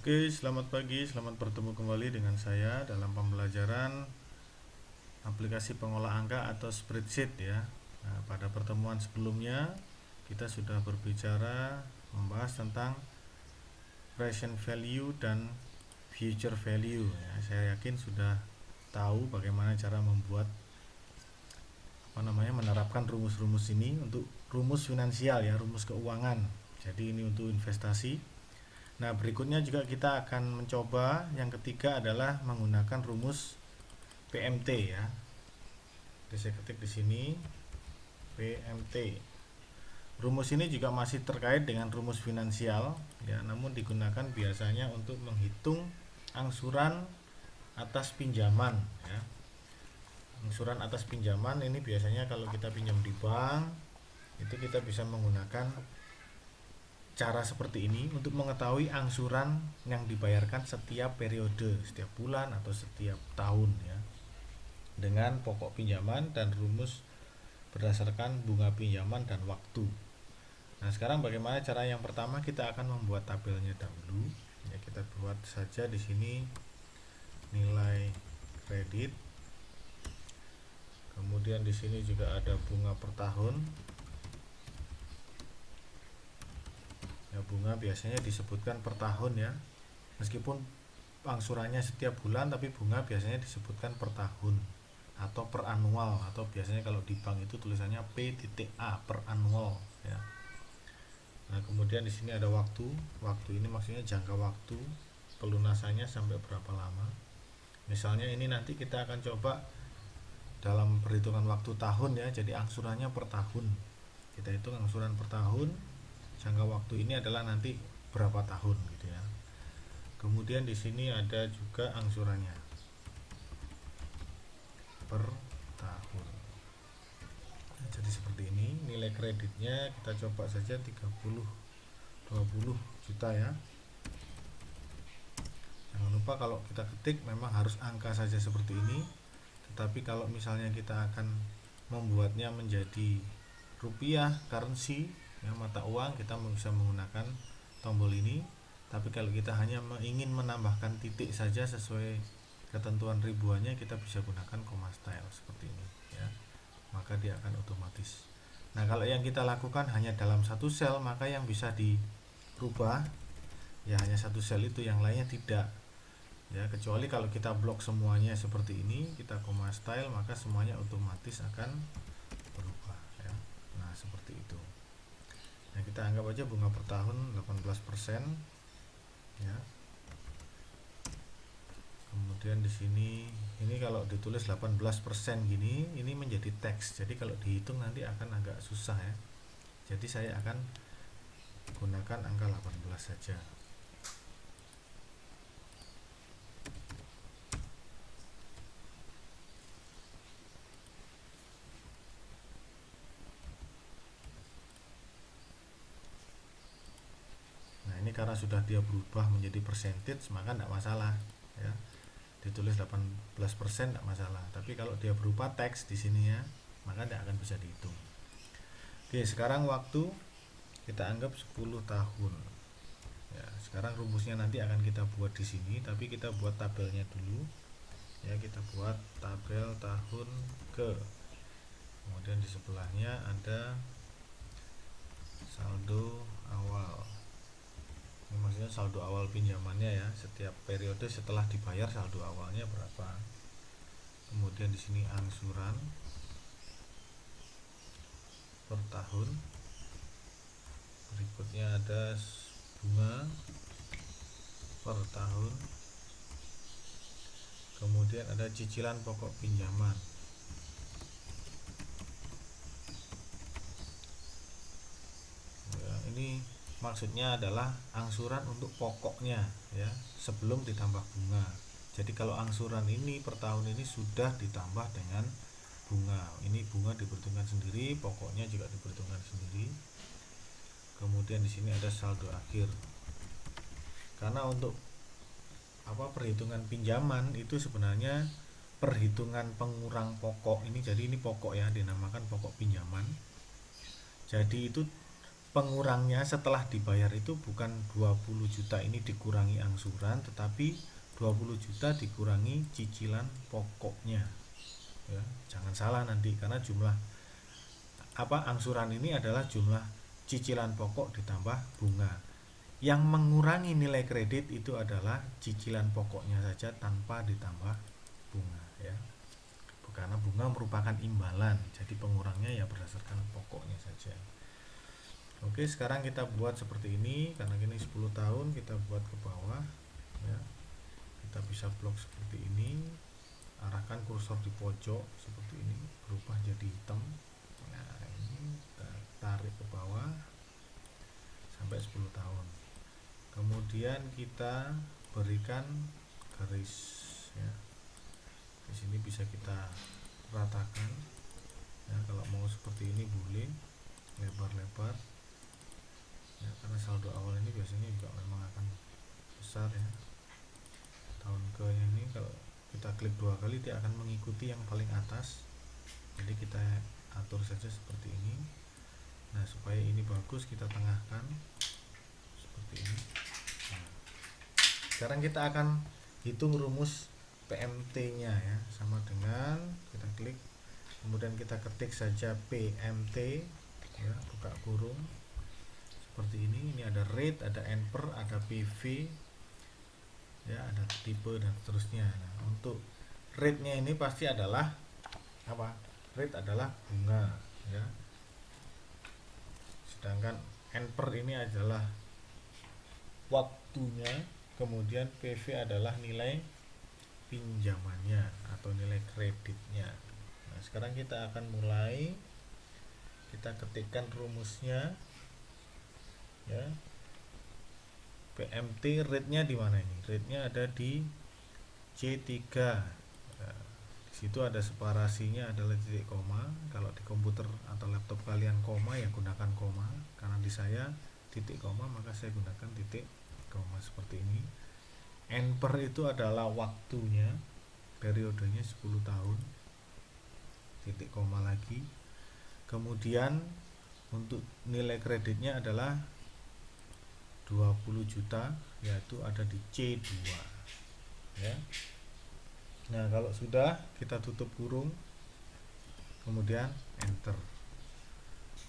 Oke, selamat pagi, selamat bertemu kembali dengan saya dalam pembelajaran aplikasi pengolah angka atau spreadsheet ya. Nah, pada pertemuan sebelumnya kita sudah berbicara membahas tentang present value dan future value ya. Saya yakin sudah tahu bagaimana cara membuat menerapkan rumus-rumus ini untuk rumus finansial ya, rumus keuangan. Jadi ini untuk investasi. Nah, berikutnya juga kita akan mencoba yang ketiga adalah menggunakan rumus PMT ya. Jadi saya ketik di sini PMT. Rumus ini juga masih terkait dengan rumus finansial ya, namun digunakan biasanya untuk menghitung angsuran atas pinjaman ya. Angsuran atas pinjaman ini biasanya kalau kita pinjam di bank itu kita bisa menggunakan cara seperti ini untuk mengetahui angsuran yang dibayarkan setiap periode, setiap bulan atau setiap tahun ya. Dengan pokok pinjaman dan rumus berdasarkan bunga pinjaman dan waktu. Nah, sekarang bagaimana cara yang pertama? Kita akan membuat tabelnya dahulu. Ya, kita buat saja di sini nilai kredit. Kemudian di sini juga ada bunga per tahun. Ya, bunga biasanya disebutkan per tahun ya. Meskipun angsurannya setiap bulan, tapi bunga biasanya disebutkan per tahun atau per annual, atau biasanya kalau di bank itu tulisannya P.A per annual ya. Nah, kemudian di sini ada waktu. Waktu ini maksudnya jangka waktu pelunasannya sampai berapa lama. Misalnya ini nanti kita akan coba dalam perhitungan waktu tahun ya. Jadi angsurannya per tahun. Kita hitung angsuran per tahun. Jangka waktu ini adalah nanti berapa tahun gitu ya. Kemudian di sini ada juga angsurannya per tahun. Nah, jadi seperti ini. Nilai kreditnya kita coba saja 20 juta ya. Jangan lupa kalau kita ketik memang harus angka saja seperti ini. Tetapi kalau misalnya kita akan membuatnya menjadi rupiah, currency ya, mata uang, kita bisa menggunakan tombol ini. Tapi kalau kita hanya ingin menambahkan titik saja sesuai ketentuan ribuannya, kita bisa gunakan comma style seperti ini ya. Maka dia akan otomatis. Nah, kalau yang kita lakukan hanya dalam satu sel, maka yang bisa dirubah ya hanya satu sel itu, yang lainnya tidak ya. Kecuali kalau kita blok semuanya seperti ini, kita comma style, maka semuanya otomatis akan berubah ya. Nah, seperti itu. Nah, kita anggap aja bunga per tahun 18% ya. Kemudian di sini ini kalau ditulis 18% gini, ini menjadi teks. Jadi kalau dihitung nanti akan agak susah ya. Jadi saya akan gunakan angka 18 saja. Nah, ini karena sudah dia berubah menjadi percentage, maka tidak masalah ya. Ditulis 18% tidak masalah. Tapi kalau dia berupa teks di sini ya, maka tidak akan bisa dihitung. Oke, sekarang waktu kita anggap 10 tahun. Ya, sekarang rumusnya nanti akan kita buat di sini, tapi kita buat tabelnya dulu. Ya, kita buat tabel tahun ke. Kemudian di sebelahnya ada saldo awal. Ini maksudnya saldo awal pinjamannya ya, setiap periode setelah dibayar saldo awalnya berapa. Kemudian di sini angsuran per tahun. Berikutnya ada bunga per tahun. Kemudian ada cicilan pokok pinjaman. Ya, ini maksudnya adalah angsuran untuk pokoknya ya, sebelum ditambah bunga. Jadi kalau angsuran ini per tahun ini sudah ditambah dengan bunga. Ini bunga diperhitungkan sendiri, pokoknya juga diperhitungkan sendiri. Kemudian di sini ada saldo akhir. Karena untuk perhitungan pinjaman itu sebenarnya perhitungan pengurang pokok ini. Jadi ini pokok ya, dinamakan pokok pinjaman. Jadi itu pengurangnya setelah dibayar itu bukan 20 juta ini dikurangi angsuran, tetapi 20 juta dikurangi cicilan pokoknya ya. Jangan salah nanti, karena jumlah angsuran ini adalah jumlah cicilan pokok ditambah bunga. Yang mengurangi nilai kredit itu adalah cicilan pokoknya saja tanpa ditambah bunga ya. Karena bunga merupakan imbalan, jadi pengurangnya ya berdasarkan pokoknya saja. Oke, sekarang kita buat seperti ini. Karena ini 10 tahun, kita buat ke bawah ya. Kita bisa blok seperti ini, arahkan kursor di pojok seperti ini, berubah jadi hitam. Nah, ini kita tarik ke bawah sampai 10 tahun. Kemudian kita berikan garis ya. Di sini bisa kita ratakan ya, kalau mau seperti ini boleh lebar-lebar ya, karena saldo awal ini biasanya juga memang akan besar ya. Tahun ke ini kalau kita klik 2 kali dia akan mengikuti yang paling atas, jadi kita atur saja seperti ini. Nah, supaya ini bagus kita tengahkan seperti ini. Nah, sekarang kita akan hitung rumus PMT nya ya, sama dengan kita klik kemudian kita ketik saja PMT ya, buka kurung seperti ini. Ini ada rate, ada NPR, ada PV ya, ada tipe dan seterusnya. Nah, untuk rate nya ini pasti adalah apa? Rate adalah bunga ya, sedangkan NPR ini adalah waktunya, kemudian PV adalah nilai pinjamannya atau nilai kreditnya. Nah, sekarang kita akan mulai, kita ketikkan rumusnya ya. PMT rate-nya di mana ini? Rate-nya ada di C3. Nah, di situ ada separasinya adalah titik koma. Kalau di komputer atau laptop kalian koma ya gunakan koma. Karena di saya titik koma, maka saya gunakan titik koma seperti ini. NPR itu adalah waktunya, periodenya 10 tahun, titik koma lagi. Kemudian untuk nilai kreditnya adalah 20 juta, yaitu ada di C2 ya. Nah, kalau sudah kita tutup kurung, kemudian enter.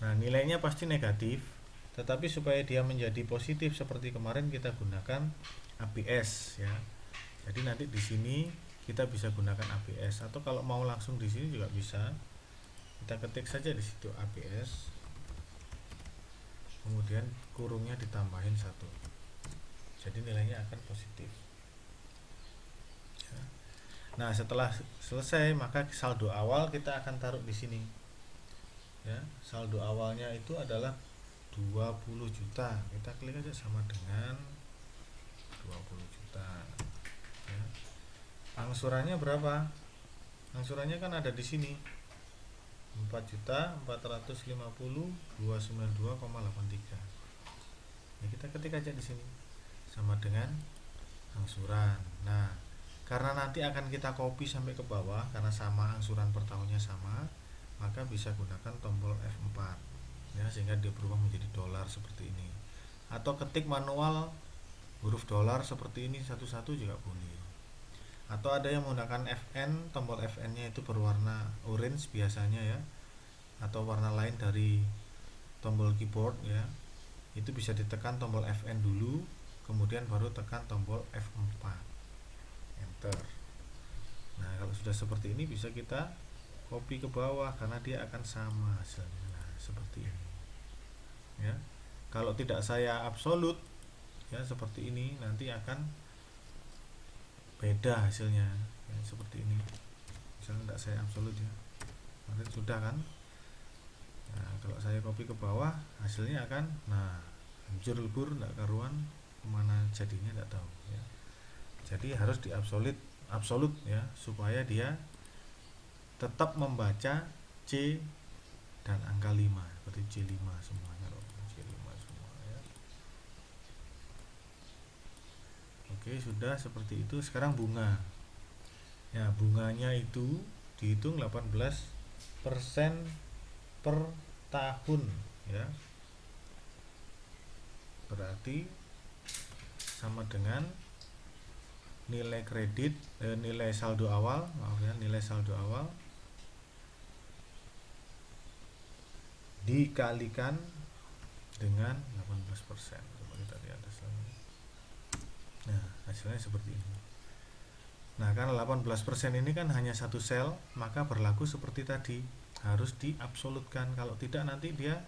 Nah, nilainya pasti negatif, tetapi supaya dia menjadi positif seperti kemarin kita gunakan ABS ya. Jadi nanti di sini kita bisa gunakan ABS, atau kalau mau langsung di sini juga bisa. Kita ketik saja di situ ABS. Kemudian kurungnya ditambahin 1. Jadi nilainya akan positif. Ya. Nah, setelah selesai maka saldo awal kita akan taruh di sini. Ya, saldo awalnya itu adalah 20 juta. Kita klik aja sama dengan 20 juta ya. Angsurannya berapa? Angsurannya kan ada di sini, 4.450.292,83. Ya, kita ketik aja di sini sama dengan angsuran. Nah, karena nanti akan kita copy sampai ke bawah karena sama, angsuran per tahunnya sama, maka bisa gunakan tombol F4 ya, sehingga dia berubah menjadi dolar seperti ini. Atau ketik manual huruf dolar seperti ini satu-satu juga boleh. Atau ada yang menggunakan FN, tombol FN nya itu berwarna orange biasanya ya, atau warna lain dari tombol keyboard ya. Itu bisa ditekan tombol FN dulu, kemudian baru tekan tombol F4, enter. Nah, kalau sudah seperti ini bisa kita copy ke bawah karena dia akan sama hasilnya. Nah, seperti ini ya. Kalau tidak saya absolut ya seperti ini, nanti akan beda hasilnya ya, seperti ini. Misalnya tidak saya absolut ya, nanti sudah kan. Nah, kalau saya copy ke bawah hasilnya akan hancur lebur, tidak karuan, kemana jadinya tidak tahu ya. Jadi harus di absolut ya, supaya dia tetap membaca C dan angka 5, berarti C5 semuanya loh, C5 semua ya. Oke, sudah seperti itu. Sekarang bunga ya, bunganya itu dihitung 18% per tahun ya. berarti sama dengan nilai kredit nilai saldo awal, maaf ya, nilai saldo awal dikalikan dengan 18%. Coba kita lihat hasilnya. Nah, hasilnya seperti ini. Nah, karena 18% ini kan hanya satu sel, maka berlaku seperti tadi, harus diabsolutkan. Kalau tidak nanti dia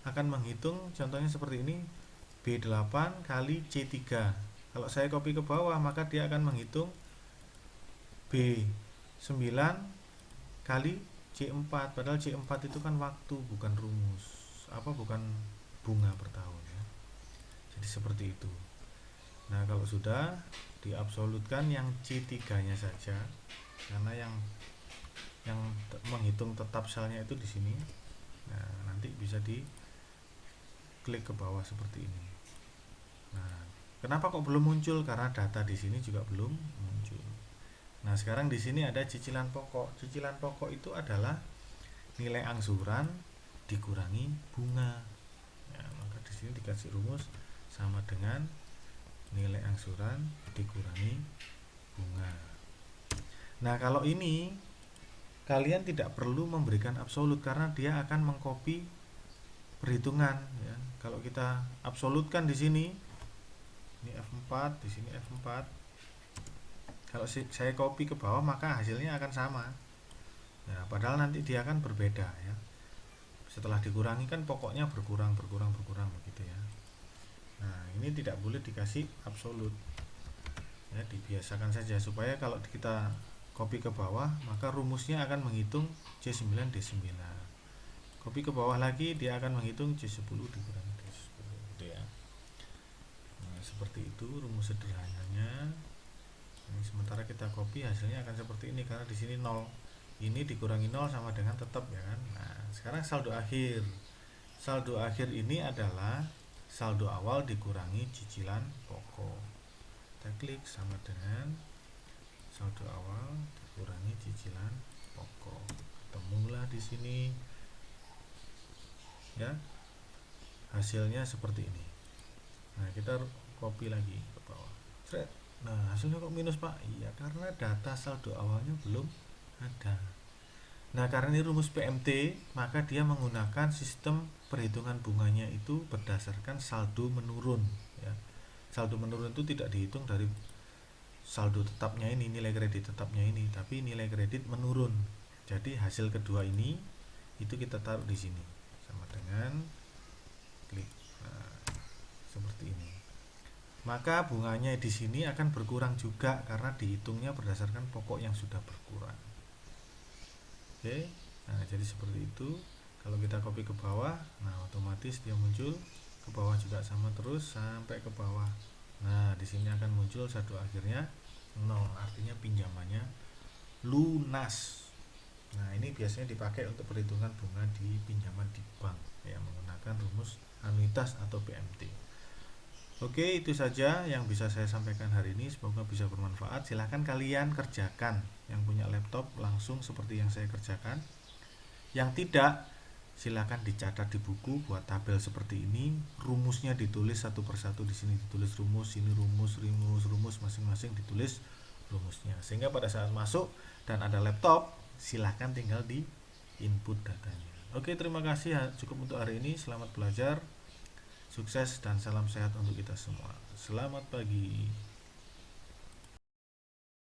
akan menghitung, contohnya seperti ini, B8 kali C3. Kalau saya copy ke bawah, maka dia akan menghitung B9 kali C4, padahal C4 itu kan waktu, bukan rumus, bukan bunga per tahun ya. Jadi seperti itu. Nah, kalau sudah diabsolutkan yang C3-nya saja, karena yang menghitung tetap selnya itu di sini. Nah, nanti bisa diklik ke bawah seperti ini. Nah, kenapa kok belum muncul? Karena data di sini juga belum muncul. Nah, sekarang di sini ada cicilan pokok. Cicilan pokok itu adalah nilai angsuran dikurangi bunga. Ya, maka di sini dikasih rumus sama dengan nilai angsuran dikurangi bunga. Nah, kalau ini kalian tidak perlu memberikan absolut karena dia akan mengcopy perhitungan ya. Kalau kita absolutkan di sini, ini F4, di sini F4. Kalau saya copy ke bawah maka hasilnya akan sama. Nah, padahal nanti dia akan berbeda ya. Setelah dikurangi kan pokoknya berkurang begitu ya. Nah, ini tidak boleh dikasih absolut. Ya, dibiasakan saja supaya kalau kita copy ke bawah maka rumusnya akan menghitung C9 D9. Copy ke bawah lagi dia akan menghitung C10 dikurangi D10 gitu ya. Nah, seperti itu rumus sederhananya. Ini sementara kita copy hasilnya akan seperti ini karena di sini 0. Ini dikurangi 0 sama dengan tetap ya kan. Nah, sekarang saldo akhir. Saldo akhir ini adalah saldo awal dikurangi cicilan pokok. Kita klik sama dengan saldo awal dikurangi cicilan pokok. Ketemulah di sini. Ya. Hasilnya seperti ini. Nah, kita copy lagi ke bawah. Nah, hasilnya kok minus, Pak? Iya, karena data saldo awalnya belum ada. Nah, karena ini rumus PMT, maka dia menggunakan sistem perhitungan bunganya itu berdasarkan saldo menurun ya. Saldo menurun itu tidak dihitung dari saldo tetapnya ini, nilai kredit tetapnya ini, tapi nilai kredit menurun. Jadi hasil kedua ini itu kita taruh di sini sama dengan klik. Nah, seperti ini. Maka bunganya di sini akan berkurang juga karena dihitungnya berdasarkan pokok yang sudah berkurang. Oke, nah jadi seperti itu. Kalau kita copy ke bawah, nah otomatis dia muncul ke bawah juga sama terus sampai ke bawah. Nah, di sini akan muncul saldo akhirnya 0, artinya pinjamannya lunas. Nah, ini biasanya dipakai untuk perhitungan bunga di pinjaman di bank ya, menggunakan rumus anuitas atau PMT. Oke, itu saja yang bisa saya sampaikan hari ini. Semoga bisa bermanfaat. Silahkan kalian kerjakan yang punya laptop langsung seperti yang saya kerjakan. Yang tidak, silahkan dicatat di buku, buat tabel seperti ini. Rumusnya ditulis satu persatu, di sini ditulis rumus, ini rumus masing-masing ditulis rumusnya. Sehingga pada saat masuk dan ada laptop, silahkan tinggal di input datanya. Oke, terima kasih. Cukup untuk hari ini. Selamat belajar. Sukses dan salam sehat untuk kita semua. Selamat pagi.